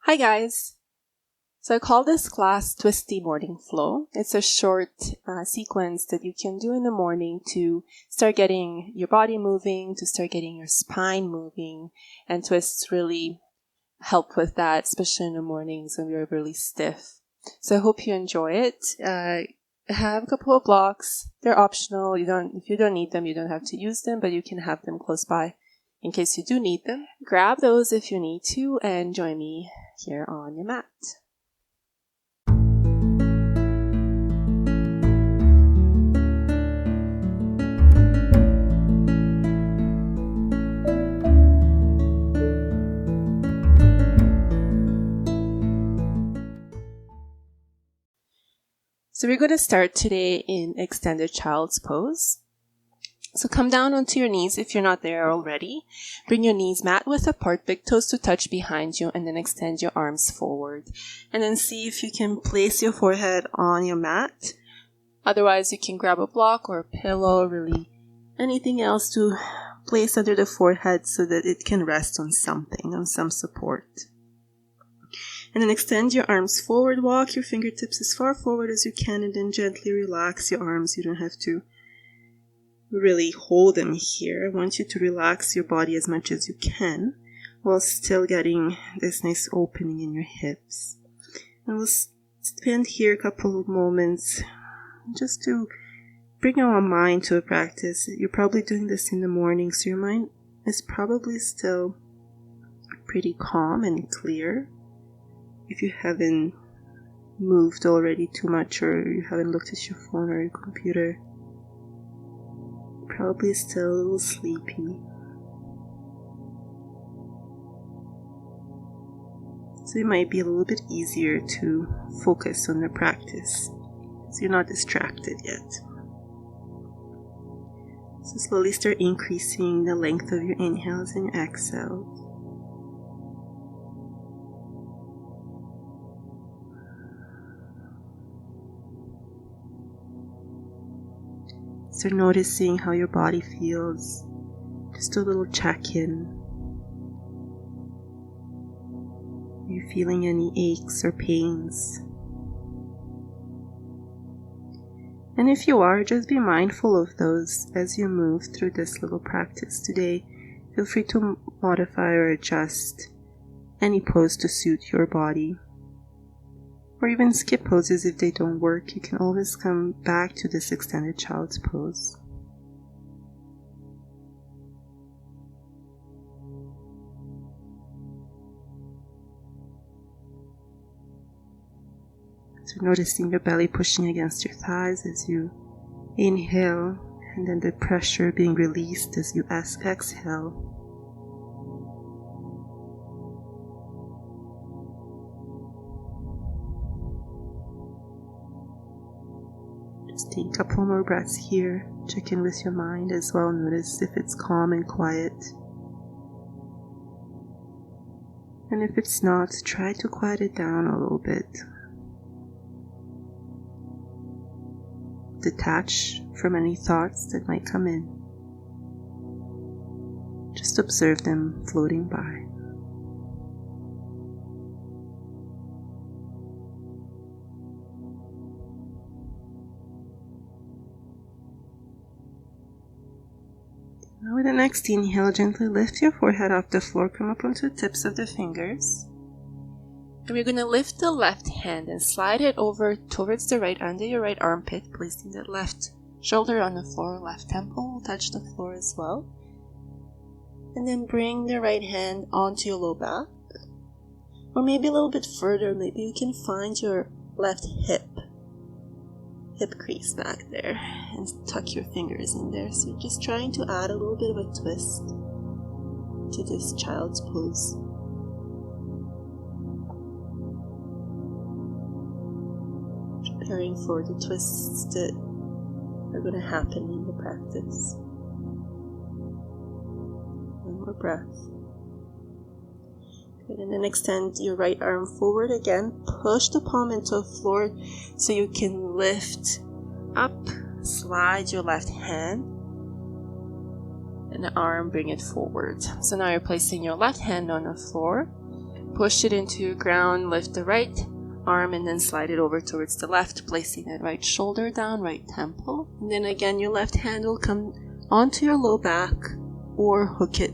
Hi guys! So I call this class Twisty Morning Flow. It's a short sequence that you can do in the morning to start getting your body moving, to start getting your spine moving, and twists really help with that, especially in the mornings when we're really stiff. So I hope you enjoy it. I have a couple of blocks. They're optional. If you don't need them, you don't have to use them, but you can have them close by in case you do need them. Grab those if you need to and join me here on your mat. So we're going to start today in extended child's pose. So come down onto your knees if you're not there already. Bring your knees mat width apart, big toes to touch behind you, and then extend your arms forward. And then see if you can place your forehead on your mat. Otherwise, you can grab a block or a pillow, really anything else to place under the forehead so that it can rest on something, on some support. And then extend your arms forward, walk your fingertips as far forward as you can, and then gently relax your arms. You don't have to really hold them here. I want you to relax your body as much as you can while still getting this nice opening in your hips. And we'll spend here a couple of moments just to bring our mind to a practice. You're probably doing this in the morning, so your mind is probably still pretty calm and clear. If you haven't moved already too much or you haven't looked at your phone or your computer, probably still a little sleepy. So it might be a little bit easier to focus on the practice because you're not distracted yet. So slowly start increasing the length of your inhales and your exhales. Start noticing how your body feels. Just a little check-in. Are you feeling any aches or pains? And if you are, just be mindful of those as you move through this little practice today. Feel free to modify or adjust any pose to suit your body. Or even skip poses if they don't work. You can always come back to this extended child's pose. So noticing your belly pushing against your thighs as you inhale, and then the pressure being released as you exhale. Just take a couple more breaths here. Check in with your mind as well. Notice if it's calm and quiet. And if it's not, try to quiet it down a little bit. Detach from any thoughts that might come in. Just observe them floating by. Now with the next inhale, gently lift your forehead off the floor, come up onto the tips of the fingers. And we're going to lift the left hand and slide it over towards the right, under your right armpit, placing the left shoulder on the floor, left temple will touch the floor as well. And then bring the right hand onto your low back. Or maybe a little bit further, maybe you can find your left hip crease back there and tuck your fingers in there. So just trying to add a little bit of a twist to this child's pose. Preparing for the twists that are going to happen in the practice. One more breath. Good, and then extend your right arm forward again. Push the palm into the floor so you can lift up. Slide your left hand and the arm, bring it forward. So now you're placing your left hand on the floor Push it into your ground, lift the right arm and then slide it over towards the left, placing that right shoulder down, right temple. And then again, your left hand will come onto your low back or hook it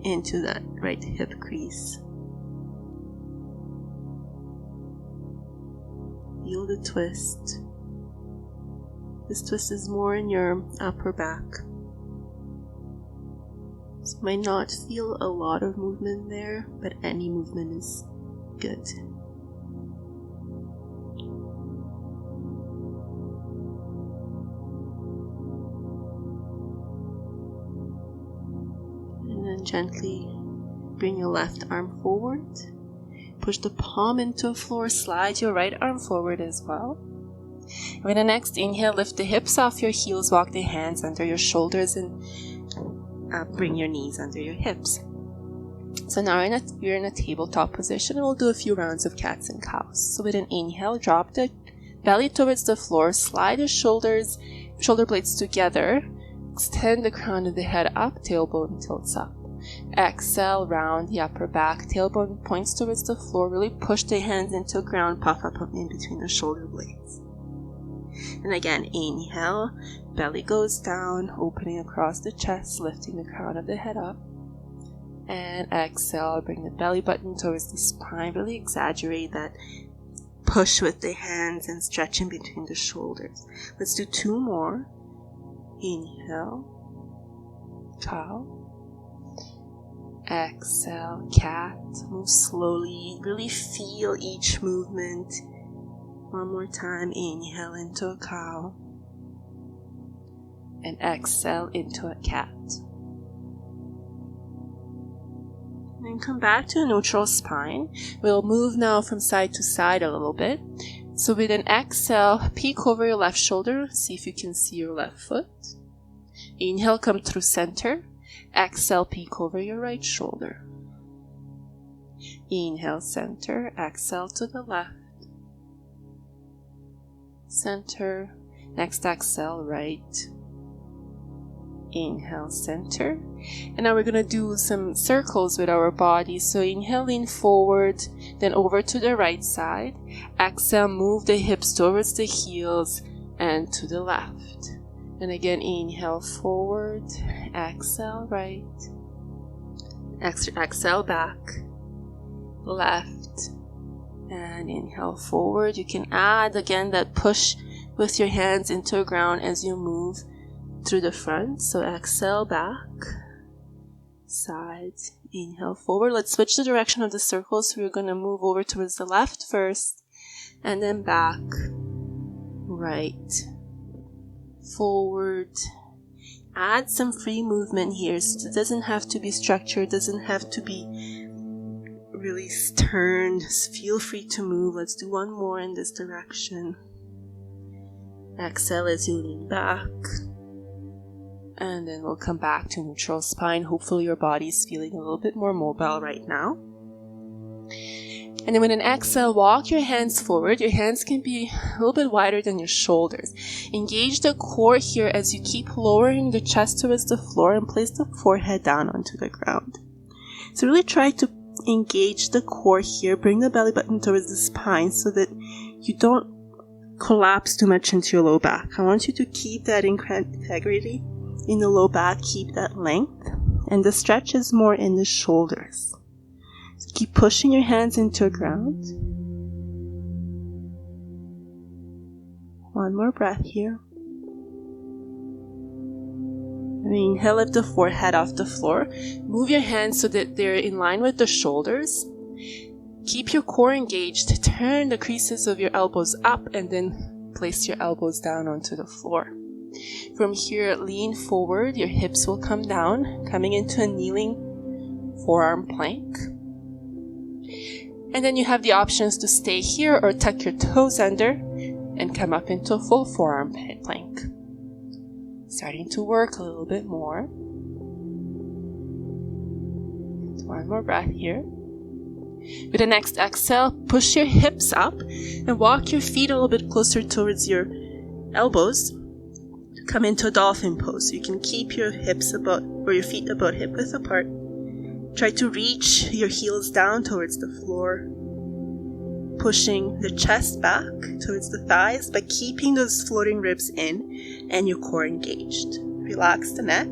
into that right hip crease. Feel the twist. This twist is more in your upper back. So you might not feel a lot of movement there, but any movement is good. And then gently bring your left arm forward. Push the palm into the floor, slide your right arm forward as well. With the next inhale, lift the hips off your heels, walk the hands under your shoulders and bring your knees under your hips. So now we're in a tabletop position and we'll do a few rounds of cats and cows. So with an inhale, drop the belly towards the floor, slide your shoulder blades together, extend the crown of the head up, tailbone tilts up. Exhale, round the upper back, tailbone points towards the floor, really push the hands into ground, puff up in between the shoulder blades. And again, inhale, belly goes down, opening across the chest, lifting the crown of the head up. And exhale, bring the belly button towards the spine, really exaggerate that push with the hands and stretch in between the shoulders. Let's do 2 more. Inhale, cow. Exhale, cat. Move slowly, really feel each movement. One more time, inhale into a cow. And exhale into a cat. And come back to a neutral spine. We'll move now from side to side a little bit. So with an exhale, peek over your left shoulder. See if you can see your left foot. Inhale, come through center. Exhale, peek over your right shoulder. Inhale, center. Exhale to the left. Center. Next exhale, right. Inhale, center. And now we're going to do some circles with our body. So inhale, lean forward, then over to the right side. Exhale, move the hips towards the heels and to the left. And again, inhale forward, exhale right, exhale back, left, and inhale forward. You can add again that push with your hands into the ground as you move through the front. So exhale back, side, inhale forward. Let's switch the direction of the circle. So we're going to move over towards the left first, and then back, right, forward. Add some free movement here. So it doesn't have to be structured, doesn't have to be really stern. Just feel free to move. Let's do 1 more in this direction. Exhale as you lean back. And then we'll come back to neutral spine. Hopefully your body's feeling a little bit more mobile right now. And then with an exhale, walk your hands forward. Your hands can be a little bit wider than your shoulders. Engage the core here as you keep lowering the chest towards the floor and place the forehead down onto the ground. So really try to engage the core here. Bring the belly button towards the spine so that you don't collapse too much into your low back. I want you to keep that integrity in the low back, keep that length, and the stretch is more in the shoulders. So keep pushing your hands into the ground. 1 more breath here. And inhale, lift the forehead off the floor. Move your hands so that they're in line with the shoulders. Keep your core engaged. Turn the creases of your elbows up and then place your elbows down onto the floor. From here, lean forward. Your hips will come down, coming into a kneeling forearm plank. And then you have the options to stay here or tuck your toes under and come up into a full forearm plank. Starting to work a little bit more. 1 more breath here. With the next exhale, push your hips up and walk your feet a little bit closer towards your elbows. Come into a dolphin pose. You can keep your hips about, or your feet about hip width apart. Try to reach your heels down towards the floor, pushing the chest back towards the thighs, but keeping those floating ribs in and your core engaged. Relax the neck.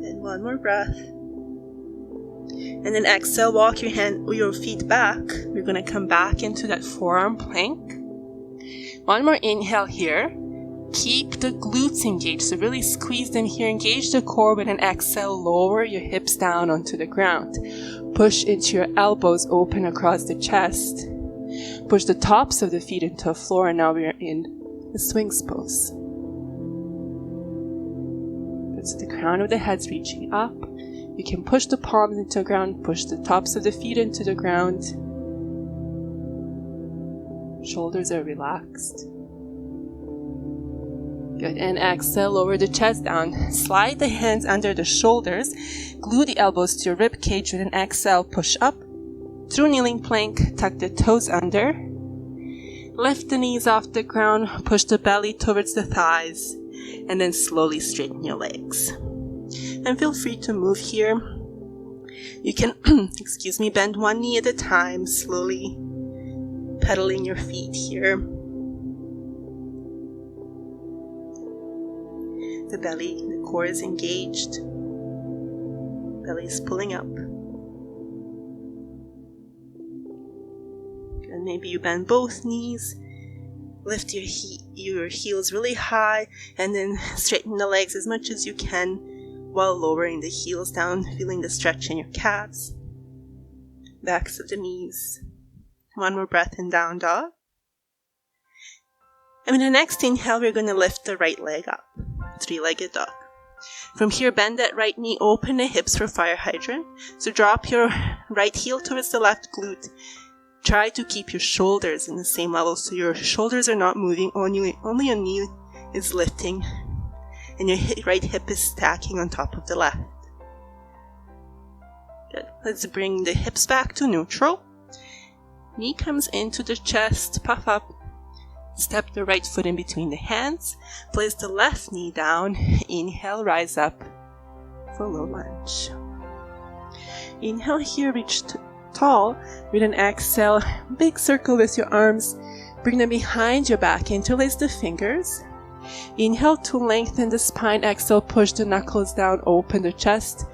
And one more breath. And then exhale, walk your feet back. We're going to come back into that forearm plank. One more inhale here. Keep the glutes engaged, so really squeeze them here. Engage the core with an exhale. Lower your hips down onto the ground. Push into your elbows, open across the chest. Push the tops of the feet into the floor, and now we're in the swings pose. So the crown of the head's reaching up. You can push the palms into the ground, push the tops of the feet into the ground. Shoulders are relaxed. Good, and exhale, lower the chest down. Slide the hands under the shoulders. Glue the elbows to your rib cage with an exhale. Push up through kneeling plank. Tuck the toes under. Lift the knees off the ground. Push the belly towards the thighs. And then slowly straighten your legs. And feel free to move here. You can, bend one knee at a time, slowly pedaling your feet here. The belly, the core is engaged. Belly is pulling up. And maybe you bend both knees. Lift your heels really high, and then straighten the legs as much as you can while lowering the heels down, feeling the stretch in your calves, backs of the knees. One more breath in down dog. And with the next inhale, we're going to lift the right leg up, three-legged dog. From here, bend that right knee, open the hips for fire hydrant. So drop your right heel towards the left glute. Try to keep your shoulders in the same level so your shoulders are not moving, only your knee is lifting and your right hip is stacking on top of the left. Good. Let's bring the hips back to neutral. Knee comes into the chest, puff up. Step the right foot in between the hands. Place the left knee down. Inhale, rise up for low lunge. Inhale here, reach tall. With an exhale, big circle with your arms. Bring them behind your back. Interlace the fingers. Inhale to lengthen the spine. Exhale, push the knuckles down. Open the chest.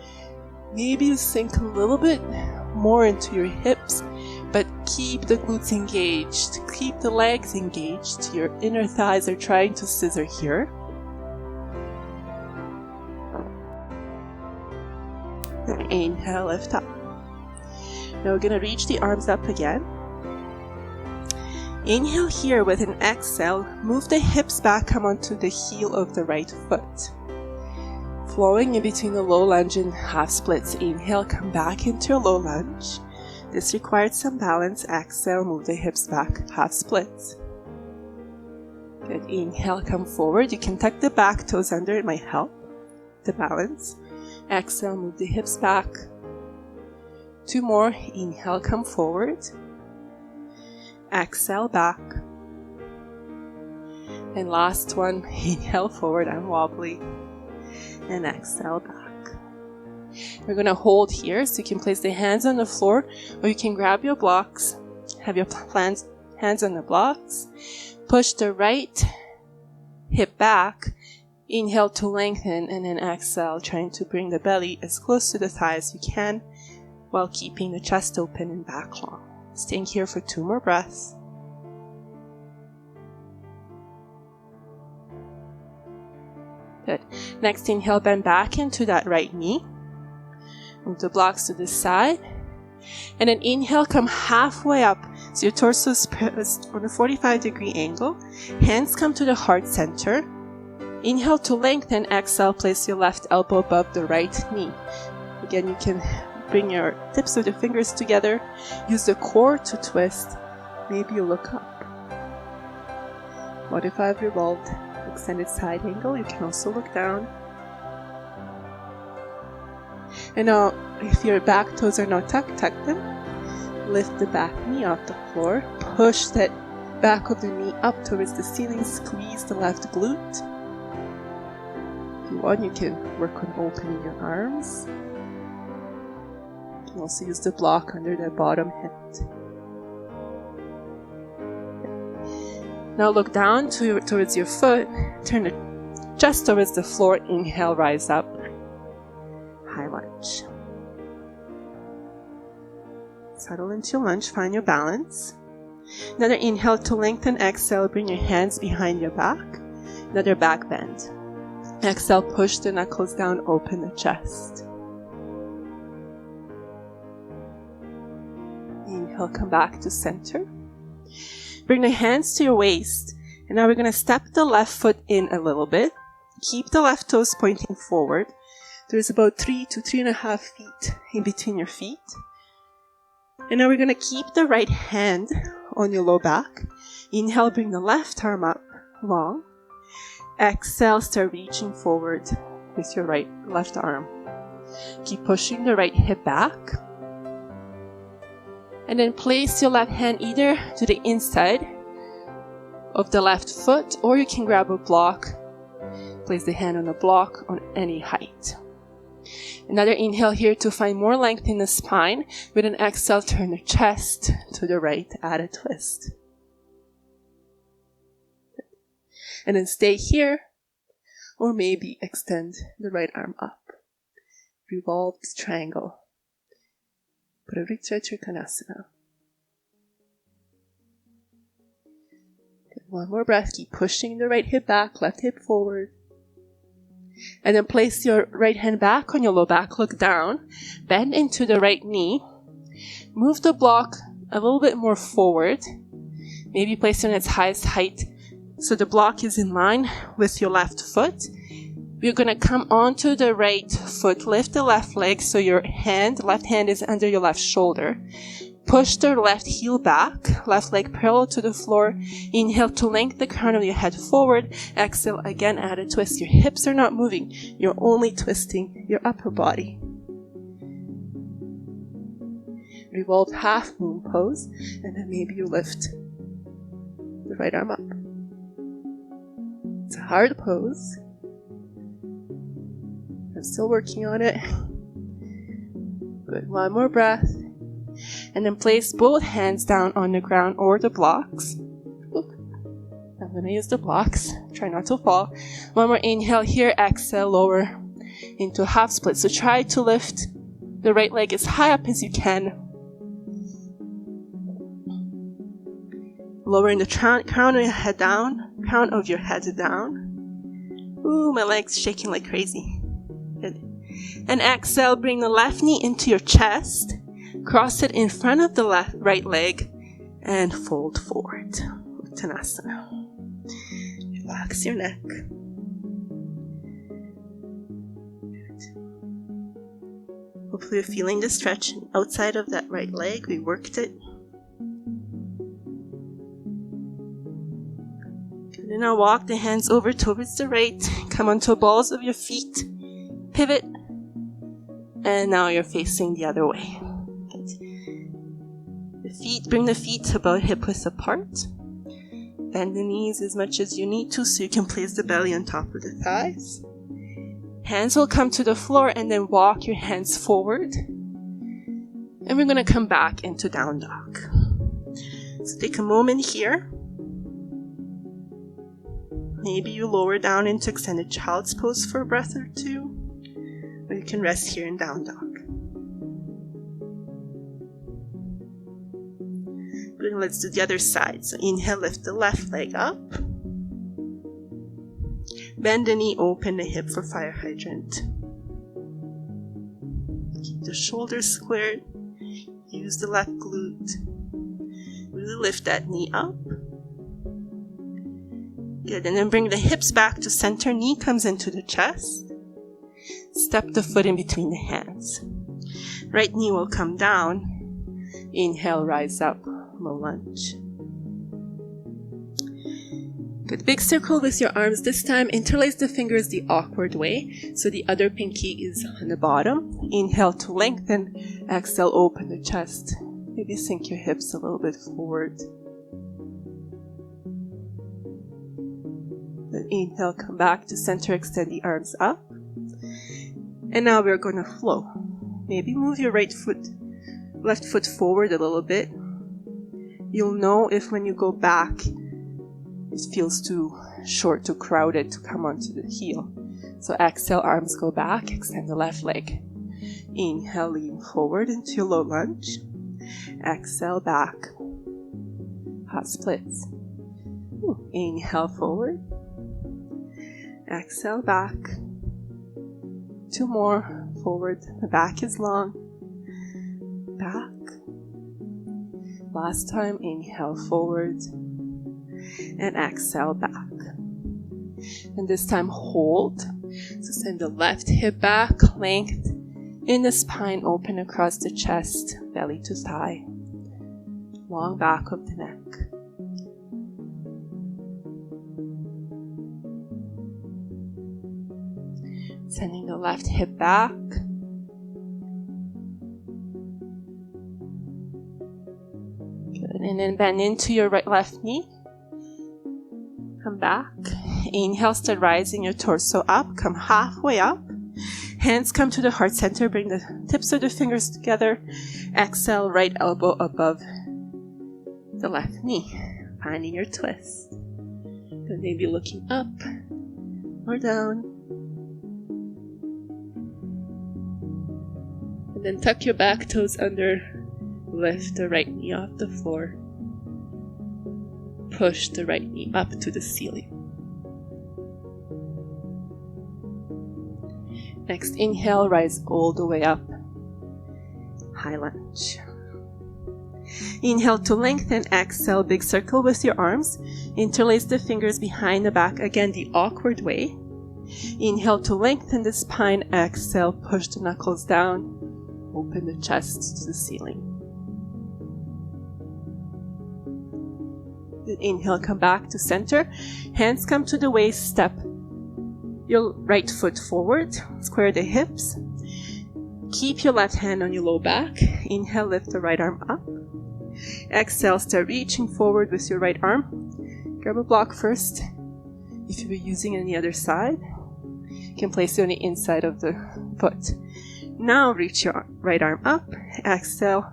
Maybe you sink a little bit more into your hips, but keep the glutes engaged. Keep the legs engaged. Your inner thighs are trying to scissor here. Inhale, lift up. Now we're going to reach the arms up again. Inhale here with an exhale. Move the hips back, come onto the heel of the right foot. Flowing in between the low lunge and half splits. Inhale, come back into your low lunge. This required some balance. Exhale, move the hips back, half splits. Good. Inhale, come forward. You can tuck the back toes under. It might help the balance. Exhale, move the hips back. Two more. Inhale, come forward. Exhale, back. And last one. Inhale forward, I'm wobbly. And exhale, back. We're going to hold here, so you can place the hands on the floor, or you can grab your blocks. Have your hands on the blocks. Push the right hip back. Inhale to lengthen, and then exhale, trying to bring the belly as close to the thigh as you can, while keeping the chest open and back long. Staying here for 2 more breaths. Good. Next inhale, bend back into that right knee. Move the blocks to the side. And then inhale, come halfway up. So your torso is on a 45-degree angle. Hands come to the heart center. Inhale to lengthen. Exhale, place your left elbow above the right knee. Again, you can bring your tips of the fingers together. Use the core to twist. Maybe you look up. Modified revolved extended side angle. You can also look down. And now, if your back toes are not tucked, tuck them. Lift the back knee off the floor. Push that back of the knee up towards the ceiling. Squeeze the left glute. you want, you can work on opening your arms. You can also use the block under the bottom hand. Now look down towards your foot. Turn it just towards the floor. Inhale, rise up. High lunge. Settle into lunge. Find your balance. Another inhale to lengthen. Exhale, bring your hands behind your back. Another back bend. Exhale, push the knuckles down, open the chest. Inhale, come back to center. Bring the hands to your waist. And now we're going to step the left foot in a little bit. Keep the left toes pointing forward. There's about 3 to 3.5 feet in between your feet. And now we're going to keep the right hand on your low back. Inhale, bring the left arm up long. Exhale, start reaching forward with your left arm. Keep pushing the right hip back. And then place your left hand either to the inside of the left foot, or you can grab a block. Place the hand on a block on any height. Another inhale here to find more length in the spine. With an exhale, turn the chest to the right, add a twist. And then stay here, or maybe extend the right arm up. Revolved triangle. Parivrtta Chandrasana. Good. One more breath. Keep pushing the right hip back, left hip forward. And then place your right hand back on your low back. Look down. Bend into the right knee. Move the block a little bit more forward. Maybe place it on its highest height so the block is in line with your left foot. We're going to come onto the right foot, lift the left leg so your left hand is under your left shoulder. Push the left heel back, left leg parallel to the floor. Inhale to lengthen the crown of your head forward. Exhale, again, add a twist. Your hips are not moving. You're only twisting your upper body. Revolved half moon pose, and then maybe you lift the right arm up. It's a hard pose. I'm still working on it. Good. One more breath. And then place both hands down on the ground or the blocks. Look. I'm going to use the blocks. Try not to fall. One more inhale here. Exhale, lower into a half split. So try to lift the right leg as high up as you can. Lowering the crown of your head down. Crown of your head down. Ooh, my leg's shaking like crazy. Good. And exhale, bring the left knee into your chest. Cross it in front of the right leg and fold forward. Uttanasana. Relax your neck. Good. Hopefully you're feeling the stretch outside of that right leg. We worked it. Good. And now walk the hands over towards the right. Come onto the balls of your feet. Pivot. And now you're facing the other way. Bring the feet about hip width apart. Bend the knees as much as you need to so you can place the belly on top of the thighs. Hands will come to the floor and then walk your hands forward. And we're going to come back into down dog. So take a moment here. Maybe you lower down into extended child's pose for a breath or two. Or you can rest here in down dog. Good, let's do the other side. So inhale, lift the left leg up. Bend the knee, open the hip for fire hydrant. Keep the shoulders squared. Use the left glute. Really lift that knee up. Good, and then bring the hips back to center. Knee comes into the chest. Step the foot in between the hands. Right knee will come down. Inhale, rise up. Low lunge. Good. Big circle with your arms. This time, interlace the fingers the awkward way. So the other pinky is on the bottom. Inhale to lengthen. Exhale, open the chest. Maybe sink your hips a little bit forward. Then inhale, come back to center. Extend the arms up. And now we're going to flow. Maybe move your left foot forward a little bit. You'll know if when you go back, it feels too short, too crowded to come onto the heel. So exhale, arms go back, extend the left leg. Inhale, lean forward into your low lunge. Exhale, back. Half splits. Inhale, forward. Exhale, back. 2 more, forward. The back is long. Back. Last time, inhale, forward. And exhale, back. And this time, hold. So send the left hip back, length in the spine, open across the chest, belly to thigh. Long back of the neck. Sending the left hip back. Good. And then bend into your left knee. Come back. Inhale, start rising your torso up. Come halfway up. Hands come to the heart center. Bring the tips of the fingers together. Exhale, right elbow above the left knee. Finding your twist. Then maybe looking up or down. And then tuck your back toes under. Lift the right knee off the floor. Push the right knee up to the ceiling. Next, inhale, rise all the way up. High lunge. Inhale to lengthen, exhale, big circle with your arms. Interlace the fingers behind the back, again the awkward way. Inhale to lengthen the spine, exhale, push the knuckles down, open the chest to the ceiling. Good. Inhale, come back to center. Hands come to the waist, step your right foot forward, square the hips. Keep your left hand on your low back. Inhale, lift the right arm up. Exhale, start reaching forward with your right arm. Grab a block first. If you were using it on the other side, you can place it on the inside of the foot. Now reach your right arm up. Exhale,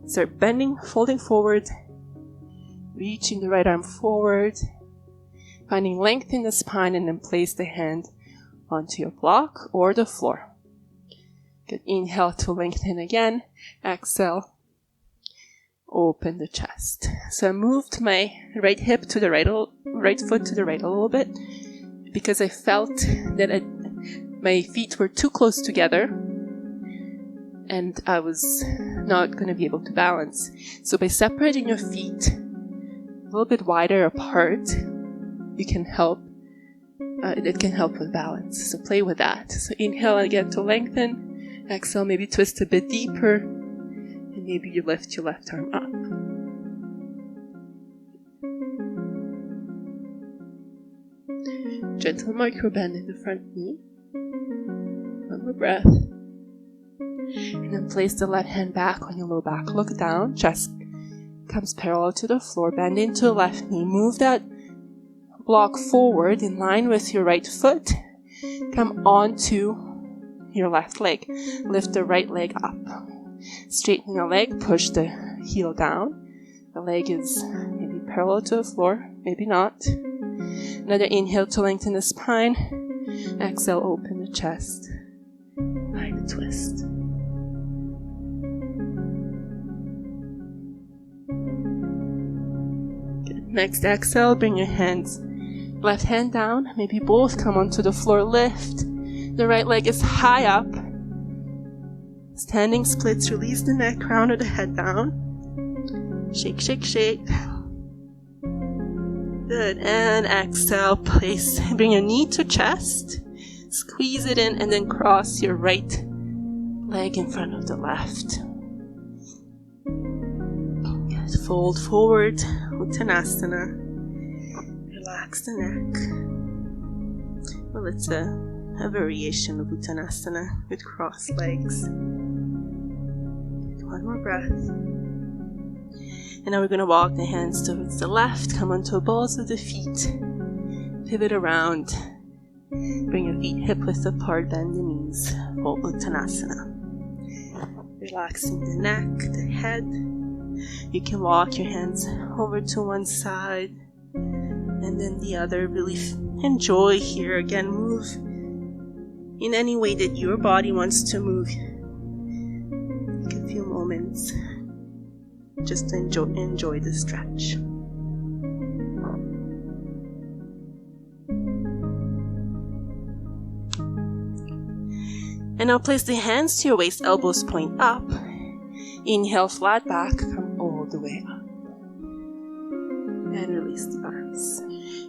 start bending, folding forward. Reaching the right arm forward. Finding length in the spine, and then place the hand onto your block or the floor. Good. Inhale to lengthen again. Exhale. Open the chest. So I moved my right hip to the right foot to the right a little bit because I felt that my feet were too close together and I was not going to be able to balance. So by separating your feet a little bit wider apart, you can help. It can help with balance. So play with that. So inhale again to lengthen. Exhale, maybe twist a bit deeper. And maybe you lift your left arm up. Gentle micro bend in the front knee. One more breath. And then place the left hand back on your low back. Look down. Chest comes parallel to the floor. Bend into the left knee. Move that block forward in line with your right foot. Come onto your left leg. Lift the right leg up. Straighten the leg. Push the heel down. The leg is maybe parallel to the floor. Maybe not. Another inhale to lengthen the spine. Exhale, open the chest. Find a twist. Good. Next exhale, bring your hands. Left hand down. Maybe both come onto the floor. Lift. The right leg is high up. Standing splits. Release the neck, crown of the head down. Shake, shake, shake. Good. And exhale, place. Bring your knee to chest. Squeeze it in and then cross your right leg in front of the left. Good. Fold forward. Uttanasana. Relax the neck. Well, it's a variation of Uttanasana with crossed legs. One more breath. And now we're going to walk the hands towards the left. Come onto the balls of the feet. Pivot around. Bring your feet hip width apart, bend the knees. Hold Uttanasana. Relaxing the neck, the head. You can walk your hands over to one side and then the other. Really enjoy here. Again, move in any way that your body wants to move. Take a few moments just to enjoy the stretch. And now place the hands to your waist, elbows point up. Inhale, flat back, come all the way up. And release the arms.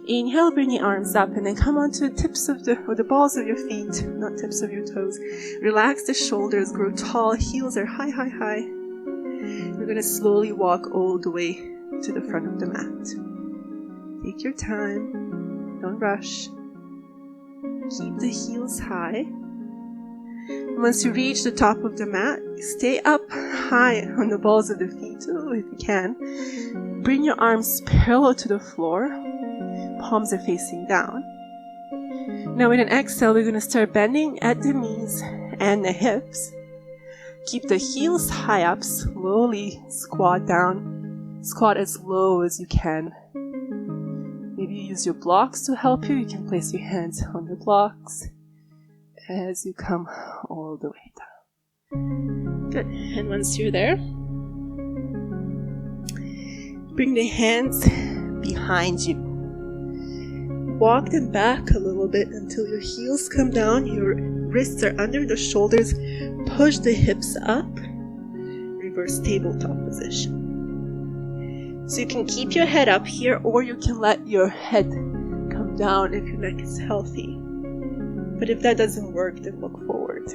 Inhale, bring the arms up and then come onto the tips of the balls of your feet, not tips of your toes. Relax the shoulders, grow tall, heels are high, high, high. We're going to slowly walk all the way to the front of the mat. Take your time, don't rush. Keep the heels high. Once you reach the top of the mat, stay up high on the balls of the feet, if you can. Bring your arms parallel to the floor. Palms are facing down. Now with an exhale, we're going to start bending at the knees and the hips. Keep the heels high up, slowly squat down. Squat as low as you can. Maybe you use your blocks to help you. You can place your hands on the blocks as you come all the way down. Good. And once you're there, bring the hands behind you. Walk them back a little bit until your heels come down, your wrists are under the shoulders. Push the hips up. Reverse tabletop position. So you can keep your head up here, or you can let your head come down if your neck is healthy. But if that doesn't work, then look forward.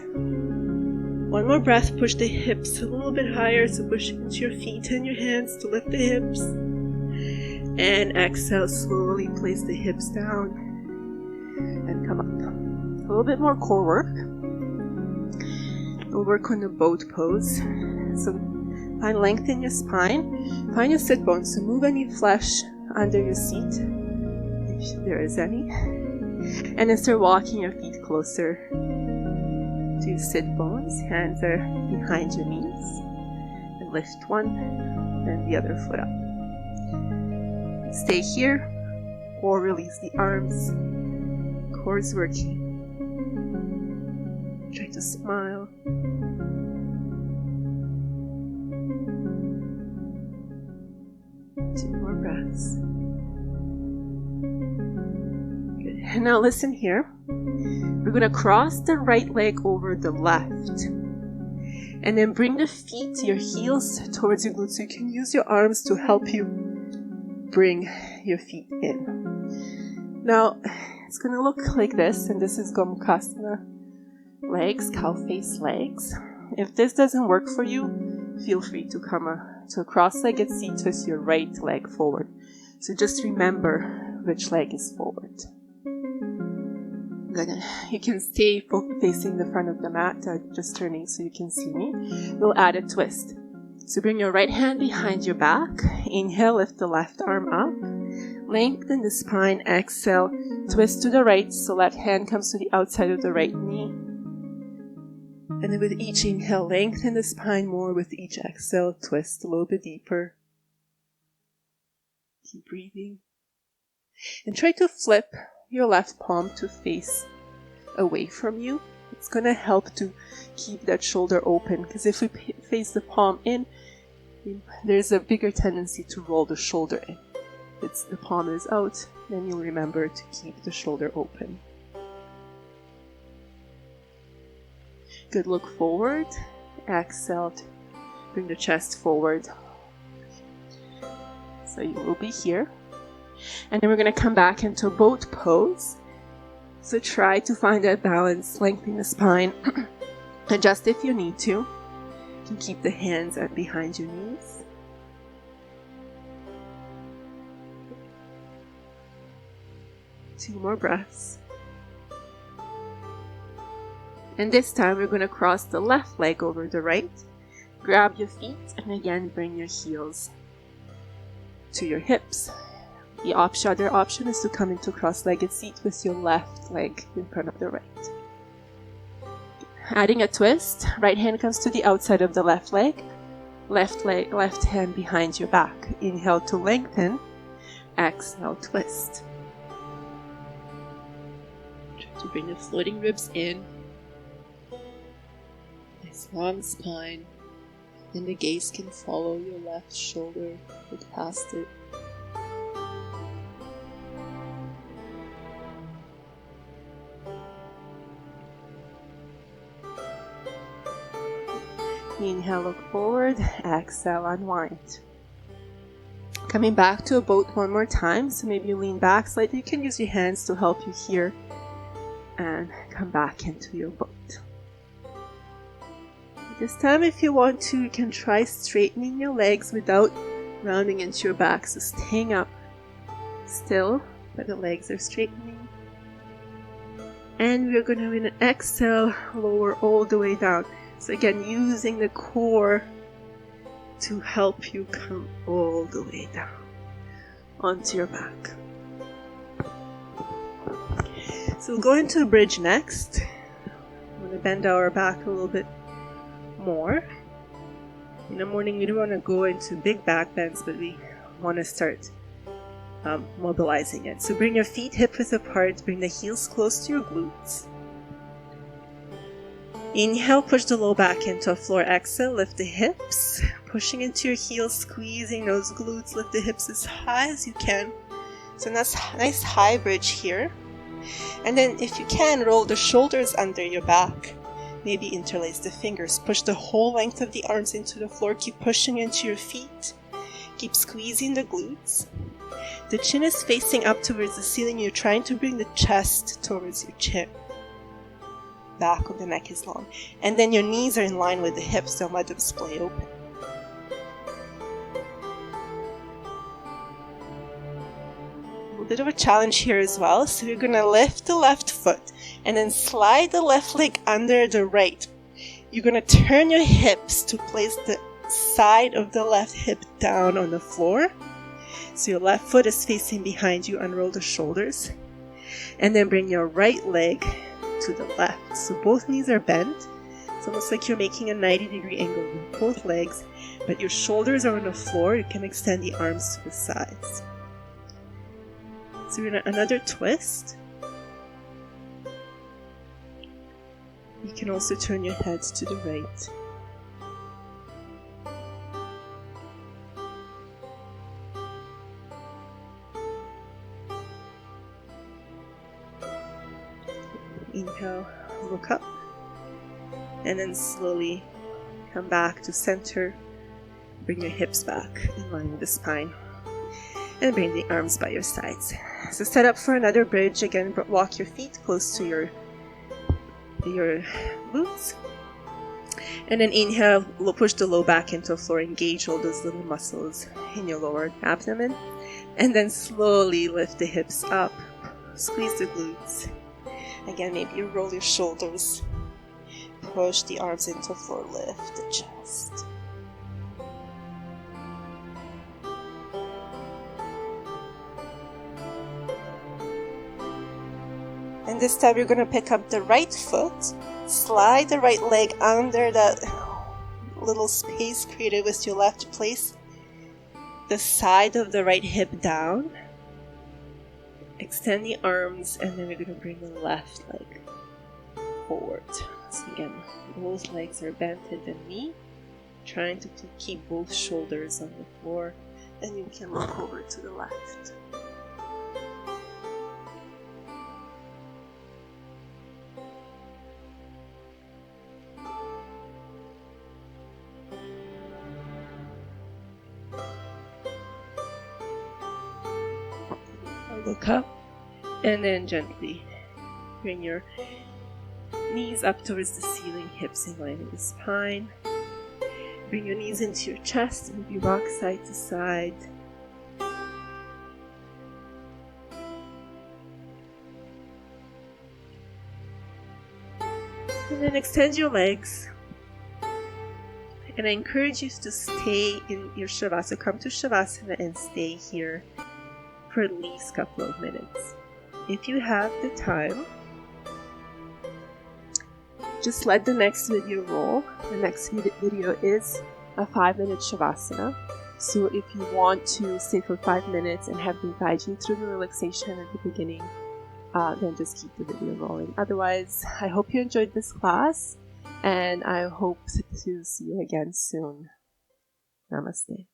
One more breath, push the hips a little bit higher, so push into your feet and your hands to lift the hips. And exhale, slowly place the hips down and come up. A little bit more core work. We'll work on the boat pose. So find length in your spine. Find your sit bones, so move any flesh under your seat, if there is any. And then start walking your feet closer to your sit bones. Hands are behind your knees. And lift one, then the other foot up. Stay here or release the arms. Core is working. Try to smile. Two more breaths. And now listen here. We're going to cross the right leg over the left. And then bring the feet, your heels towards your glutes. So you can use your arms to help you bring your feet in. Now, it's going to look like this. And this is Gomukhasana legs, cow face legs. If this doesn't work for you, feel free to come to a cross-legged seat with your right leg forward. So just remember which leg is forward. You can stay facing the front of the mat, just turning so you can see me. We'll add a twist. So bring your right hand behind your back. Inhale, lift the left arm up. Lengthen the spine. Exhale, twist to the right. So left hand comes to the outside of the right knee. And then with each inhale, lengthen the spine more. With each exhale, twist a little bit deeper. Keep breathing. And try to flip your left palm to face away from you. It's going to help to keep that shoulder open, because if we face the palm in, there's a bigger tendency to roll the shoulder in. If the palm is out, then you'll remember to keep the shoulder open. Good, look forward. Exhale, bring the chest forward. So you will be here. And then we're going to come back into boat pose. So try to find that balance, lengthen the spine. Adjust if you need to. You can keep the hands behind your knees. Two more breaths. And this time we're going to cross the left leg over the right. Grab your feet and again bring your heels to your hips. The other option is to come into cross-legged seat with your left leg in front of the right. Adding a twist, right hand comes to the outside of the left leg, left hand behind your back. Inhale to lengthen, exhale, twist. Try to bring the floating ribs in. Nice long spine. Then the gaze can follow your left shoulder, look past it. Inhale, look forward, exhale, unwind. Coming back to a boat one more time, so maybe you lean back slightly. You can use your hands to help you here and come back into your boat. This time, if you want to, you can try straightening your legs without rounding into your back, so staying up still, but the legs are straightening. And we're going to, in an exhale, lower all the way down. So again, using the core to help you come all the way down onto your back. So we'll go into a bridge next. I'm going to bend our back a little bit more. In the morning, we don't want to go into big back bends, but we want to start mobilizing it. So bring your feet hip width apart, bring the heels close to your glutes. Inhale, push the low back into a floor. Exhale, lift the hips, pushing into your heels, squeezing those glutes, lift the hips as high as you can. So nice high bridge here. And then if you can, roll the shoulders under your back. Maybe interlace the fingers. Push the whole length of the arms into the floor. Keep pushing into your feet. Keep squeezing the glutes. The chin is facing up towards the ceiling. You're trying to bring the chest towards your chin. Back of the neck is long. And then your knees are in line with the hips. Don't let them splay open. A little bit of a challenge here as well. So you're going to lift the left foot and then slide the left leg under the right. You're going to turn your hips to place the side of the left hip down on the floor. So your left foot is facing behind you. Unroll the shoulders. And then bring your right leg to the left. So both knees are bent. It's almost like you're making a 90-degree angle with both legs, but your shoulders are on the floor. You can extend the arms to the sides. So we're going to another twist. You can also turn your head to the right. Inhale, look up, and then slowly come back to center. Bring your hips back in line with the spine, and bring the arms by your sides. So set up for another bridge. Again, walk your feet close to your glutes, and then inhale, push the low back into the floor. Engage all those little muscles in your lower abdomen, and then slowly lift the hips up, squeeze the glutes. Again, maybe you roll your shoulders, push the arms into the floor, lift the chest. And this time you're going to pick up the right foot, slide the right leg under that little space created with your left, place the side of the right hip down. Extend the arms, and then we're going to bring the left leg forward. So again, both legs are bent at the knee, trying to keep both shoulders on the floor, and you can look over to the left. Look up, and then gently bring your knees up towards the ceiling, hips in line with the spine. Bring your knees into your chest and maybe rock side to side. And then extend your legs. And I encourage you to stay in your Shavasana. Come to Shavasana and stay here. for at least a couple of minutes. If you have the time, just let the next video roll. The next video is a 5-minute Shavasana. So if you want to stay for 5 minutes and have me guide you through the relaxation at the beginning, then just keep the video rolling. Otherwise, I hope you enjoyed this class, and I hope to see you again soon. Namaste.